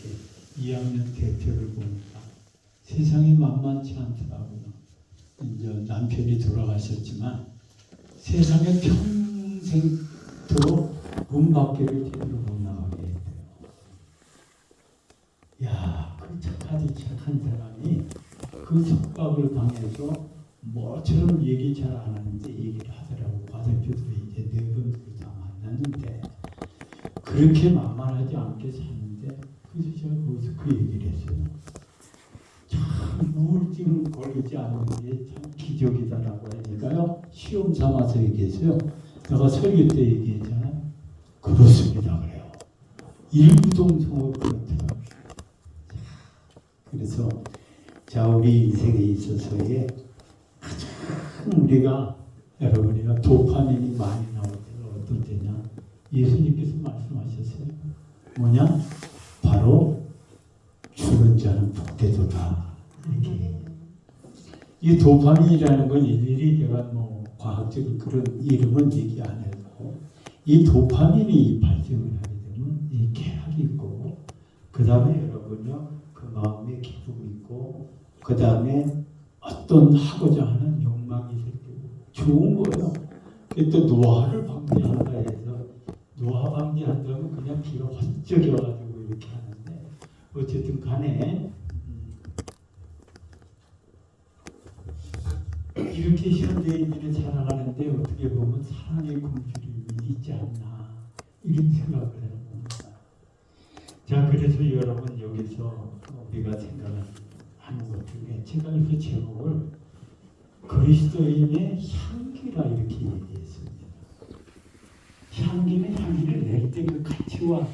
이렇게 2학년 대표를 보니까 세상이 만만치 않더라고요. 이제 남편이 돌아가셨지만 세상에 평생 문 밖에를 제대로 못 나가게 했대요. 야, 그 착하디 착한 사람이 그 속박을 당해서 뭐처럼 얘기 잘 안 하는데 얘기를 하더라고. 과대표들이 이제 4번 다 만났는데 그렇게 만만하지 않게 사는데 그래서 제가 거기서 그 얘기를 했어요. 참 우울증 걸리지 않는 게 참 기적이다라고 하니까요. 시험 삼아서 얘기했어요. 내가 설교 때 얘기했잖아요. 그렇습니다 그래요. 일부동성으로 그렇더라고요. 그래서 자 우리 인생에 있어서의 가장 우리가 여러분이가 도파민이 많이 나올 때가 어떤 때냐? 예수님께서 말씀하셨어요. 뭐냐? 바로 죽은 자는 복되도다. 이렇게. 이 도파민이라는 건 일일이 제가 뭐 과학적인 그런 이름은 얘기 안 해도 이 도파민이 발생을 하게 되면 이 쾌락이 있고 그 다음에 여러분요 그 마음에 기쁨이 있고 그 다음에 어떤 하고자 하는 욕망이 생기고 좋은 거예요. 또 노화를 방지한다 해서 노화 방지한다면 그냥 피가 헛적여가지고 이렇게 하는데 어쨌든 간에 이렇게 현대인들이 살아가는데 어떻게 보면 사랑의 굶주림이 있지 않나 이런 생각을 해봅니다. 자 그래서 여러분 여기서 우리가 생각하는 것 중에 제가 그 제목을 그리스도인의 향기라 이렇게 얘기했습니다. 향기는 향기를 낼 때 그 가치와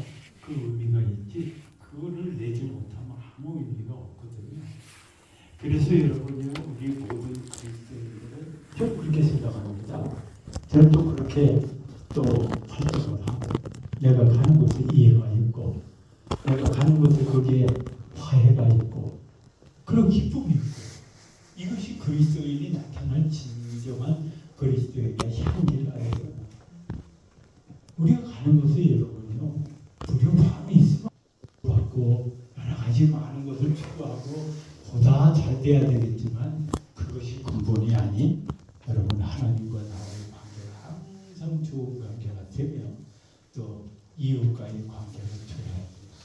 그 의미가 있지 그거를 내지 못하면 아무 의미가 없거든요. 그래서 여러분이 우리 모든 그리스도인들은 좀 그렇게 생각합니다. 저는 또 그렇게 또 활동을 하고 내가 가는 곳에 이해가 있고 내가 가는 곳에 거기에 화해가 있고 그런 기쁨이 있고 이것이 그리스도인이 나타날 진정한 그리스도인의 향기라 해요. 우리가 가는 곳에 여러분요 불효함이 있으면 받고 여러 가지 많은 것을 추구하고 보다 잘 돼야 되겠지만 그것이 근본이 아닌 여러분 하나님과 나와의 관계가 항상 좋은 관계가 되며 또 이웃과의 관계가 좋아야 합니다.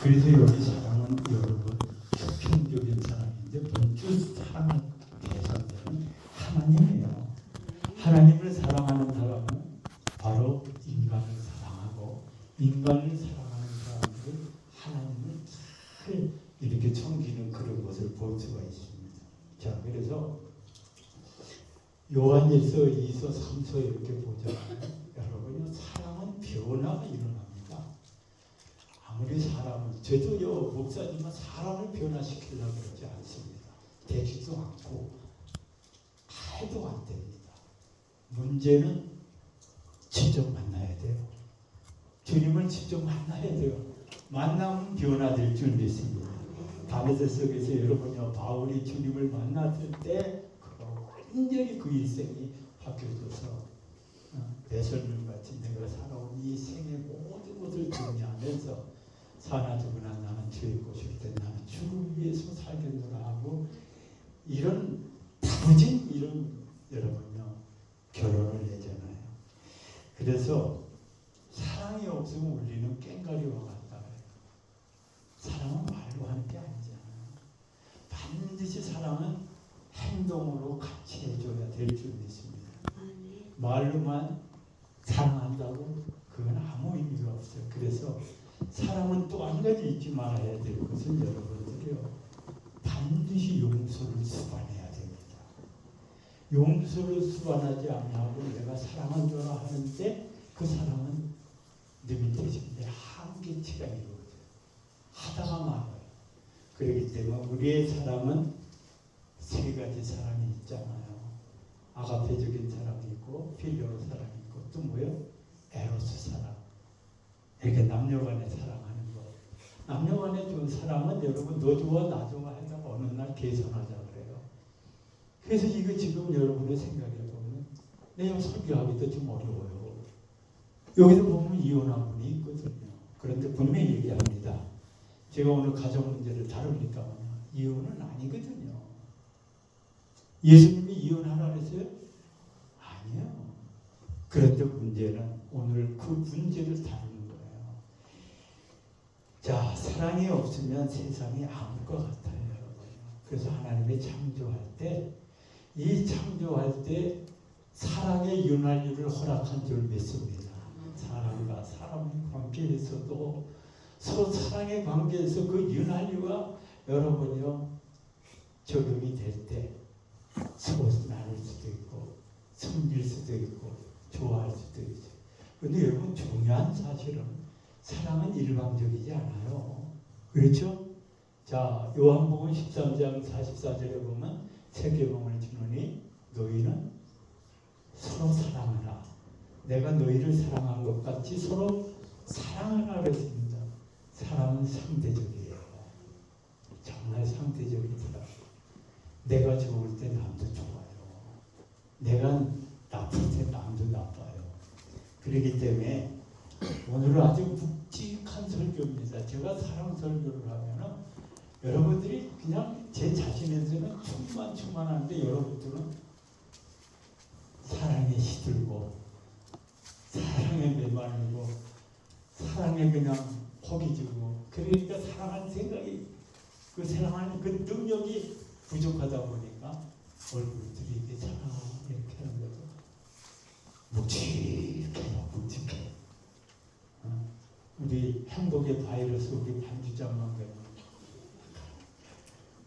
그래서 여기 사랑은 여러분 수평적인 사랑인데 본주 사랑의 대상자는 하나님이에요. 하나님을 사랑하는 사람은 바로 인간을 사랑하고 인간을 사랑하는 사람들은 하나님을 잘 이렇게 섬기는 그런 것을 볼 수가 있습니다. 자, 그래서 요한일서 2서 3서 이렇게 보잖아요. 여러분요 사랑은 변화가 일어납니다. 아무리 사람을 저도요 목사지만 사람을 변화시키려고 그러지 않습니다. 되지도 않고 해도 안 됩니다. 문제는 직접 만나야 돼요. 주님을 직접 만나야 돼요. 만나면 변화될 줄 믿습니다. 다메섹 속에서 여러분요 바울이 주님을 만났을 때 완전히 그 일생이 바뀌어져서 배설물같이 내가 살아온 이 생의 모든 것을 정리하면서 사나 죽으나 나는 주의 꽃일 때 나는 주를 위해서 살겠노라 하고 이런 다부진 이런 여러분요 결론을 내잖아요. 그래서 사랑이 없으면 우리는 꽹과리와 같다. 사랑은 말로 하는 게 아니잖아요. 반드시 사랑은 행동으로 같이 해줘야 될 줄 믿습니다. 말로만 사랑한다고 그건 아무 의미가 없어요. 그래서 사랑은 또 한 가지 잊지 말아야 될 것은 여러분들이요 반드시 용서를 수반해야 됩니다. 용서를 수반하지 않고 내가 사랑한다고 하는데 그 사랑은 내 밑에 지금 내 한계치가 이루어져요. 하다가 말아요. 그렇기 때문에 우리의 사랑은 세 가지 사랑이 있잖아요. 아가페적인 사랑이 있고 필리오 사랑이 있고 또 뭐요? 에로스 사랑. 이렇게 남녀간의 사랑하는 거. 남녀간의 그 사랑은 여러분 너 좋아 나 좋아 하다가 어느 날 개선하자 그래요. 그래서 이거 지금 여러분의 생각해 보면 내가 설교하기도 좀 어려워요. 여기서 보면 이혼한 분이 있거든요. 그런데 분명히 얘기합니다. 제가 오늘 가정 문제를 다루니까 이혼은 아니거든요. 예수님이 이혼하라 그랬어요? 아니요. 그런데 문제는 오늘 그 문제를 다루는 거예요. 자, 사랑이 없으면 세상이 아무 것 같아요, 여러분. 그래서 하나님이 창조할 때, 이 창조할 때 사랑의 윤활유를 허락한 줄 믿습니다. 사람과 사람의 관계에서도 서로 사랑의 관계에서 그 윤활유가 여러분이요 적용이 될 때 서로 나눌 수도 있고 섬길 수도 있고 좋아할 수도 있어요. 그런데 여러분 중요한 사실은 사랑은 일방적이지 않아요. 그렇죠? 자, 요한복음 13장 44절에 보면 새 계명을 주노니 너희는 서로 사랑하라. 내가 너희를 사랑한 것 같이 서로 사랑하라 그랬습니다. 사랑은 상대적이에요. 정말 상대적이더라. 내가 좋을 때 남도 좋아요. 내가 나쁠 때 남도 나빠요. 그렇기 때문에 오늘은 아주 묵직한 설교입니다. 제가 사랑 설교를 하면은 여러분들이 그냥 제 자신에서는 충만하는데 여러분들은 사랑에 시들고 사랑에 메말리고 사랑에 그냥 포기 주고 그러니까 사랑하는 생각이 그 사랑하는 그 능력이 부족하다 보니까 얼굴들이 이렇게 사랑 이렇게 하는 거죠. 묵직해. 우리 행복의 바이러스 우리 반주장만 그래요.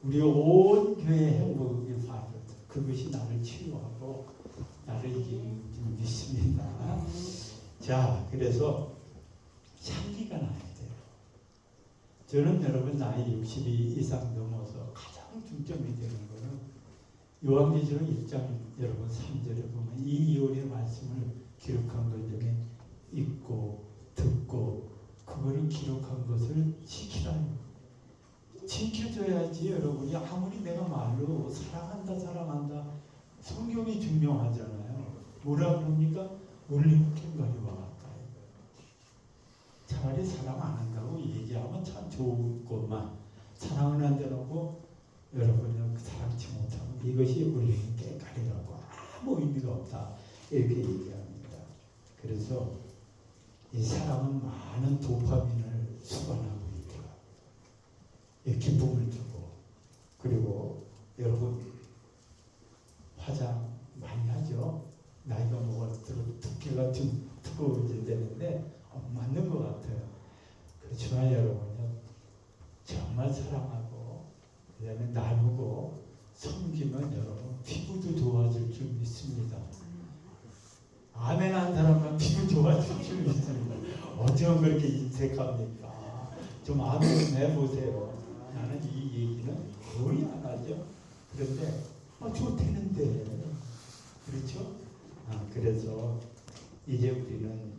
우리 온 교회 행복의 바이러스 그것이 나를 치유하고 나를 이기는 줄 믿습니다. 자, 그래서 향기가 나야 돼요. 저는 여러분 나이 62 이상 넘어서 가장 중점이 되는 거는 요한계시록 1장 여러분 3절에 보면 이 이혼의 말씀을 기록한 것 중에 읽고 듣고 그거를 기록한 것을 지키라요. 지켜줘야지 여러분이 아무리 내가 말로 사랑한다 성경이 증명하잖아요. 뭐라 그럽니까? 올림픽가리와 가까이. 차라리 사랑 안 한다고 얘기하면 참 좋을 것만 사랑을 안 대놓고 여러분이 사랑치 못하면 이것이 올림픽가리라고 아무 의미가 없다 이렇게 얘기합니다. 그래서 이 사랑은 많은 도파민을 수반하고 있더라. 이 기쁨을 주고 그리고 여러분 화장 많이 하죠. 나이가 먹을수록 두께가 좀 두꺼워지는데 맞는 것 같아요. 그렇지만 여러분요 정말 사랑하고 그다음에 나누고 섬기면 여러분 피부도 좋아질 줄 믿습니다. 아멘 한 사람은 피부 좋아질 줄 믿습니다. 어쩌면 그렇게 인색합니까? 좀 아멘 해보세요. 나는 이 얘기는 거의 안 하죠. 그런데 좋대는데 그렇죠? 그래서 이제 우리는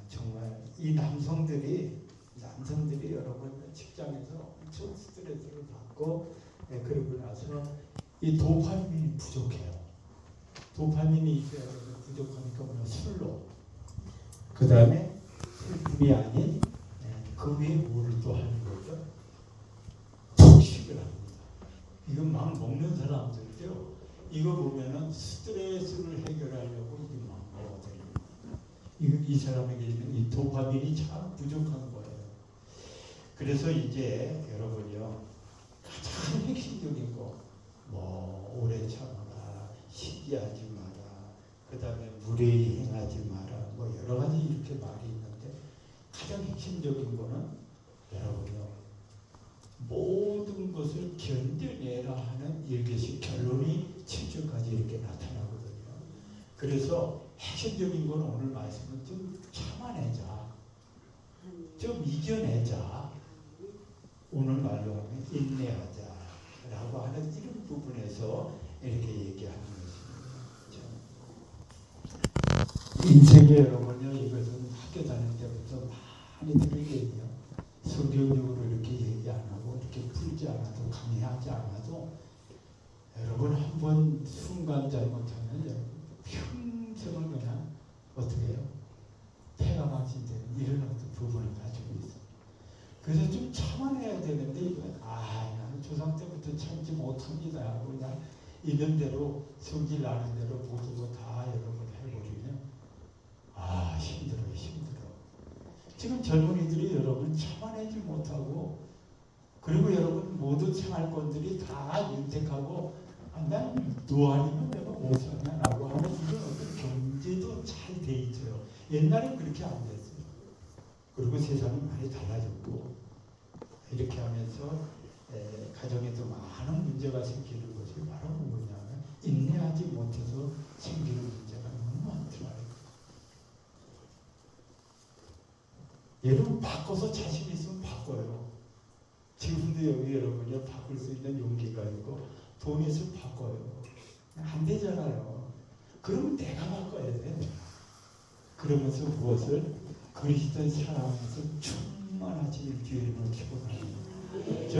정말 이 남성들이 여러분 직장에서 엄청 스트레스를 받고 그러고 나서 이 도파민이 부족해요. 도파민이 이제 부족하니까 뭐냐 술로 그 다음에 술뿐이 아닌 그 외에 뭐를 또 하는 거죠? 폭식을 합니다. 이건 막 먹는 사람들이죠. 이거 보면은 스트레스를 해결하려고 이게 막 먹어요. 이 사람에게는 이 도파민이 참 부족한 거예요. 그래서 이제 여러분이요 가장 핵심적인 거 오래 참아라, 시기하지 마라, 그 다음에 무례히 행하지 마라, 여러 가지 이렇게 말이 있는데 가장 핵심적인 거는 여러분이요 모든 것을 견뎌내라 하는 이것이 결론이 7절까지 이렇게 나타나거든요. 그래서 핵심적인 거는 오늘 말씀은 좀 참아내자, 좀 이겨내자, 오늘 말로 하면 인내하자라고 하는 이런 부분에서 이렇게 얘기하는 것입니다. 인생에 여러분요 이것은 학교 다닐 때부터 많이 들리거든요. 성경적으로 이렇게 얘기 안 하고 이렇게 풀지 않아도 강의하지 않아도 여러분 한 번 순간 잘못하면 평생을 그냥 어떻게 해요? 폐가 망신되는 이런 어떤 부분을 가지고 있어요. 그래서 좀 참아내야 되는데 이건 나는 조상 때부터 참지 못합니다 하고 그냥 있는 대로 성질 나는 대로 보고 다 여러분 해버리면 힘들어. 지금 젊은이들이 여러분 참아내지 못하고 그리고 여러분 모든 생활권들이 다 윤택하고 난너 아니면 내가 못 사냐라고 하는 이런 어떤 경제도 잘 돼 있어요. 옛날엔 그렇게 안 됐어요. 그리고 세상이 많이 달라졌고 이렇게 하면서 가정에도 많은 문제가 생기는 것이 바로 뭐냐면 인내하지 못해서 생기는 문제가 너무 많더라고요. 여러분 바꿔서 자신 있으면 바꿔요. 지금도 여기 여러분이 바꿀 수 있는 용기가 있고 돈이 있으면 바꿔요. 안 되잖아요. 그러면 내가 바꿔야 돼. 그러면서 무엇을 그리스도의 사랑에서 충만하신 기회를 피고 가는 거예요.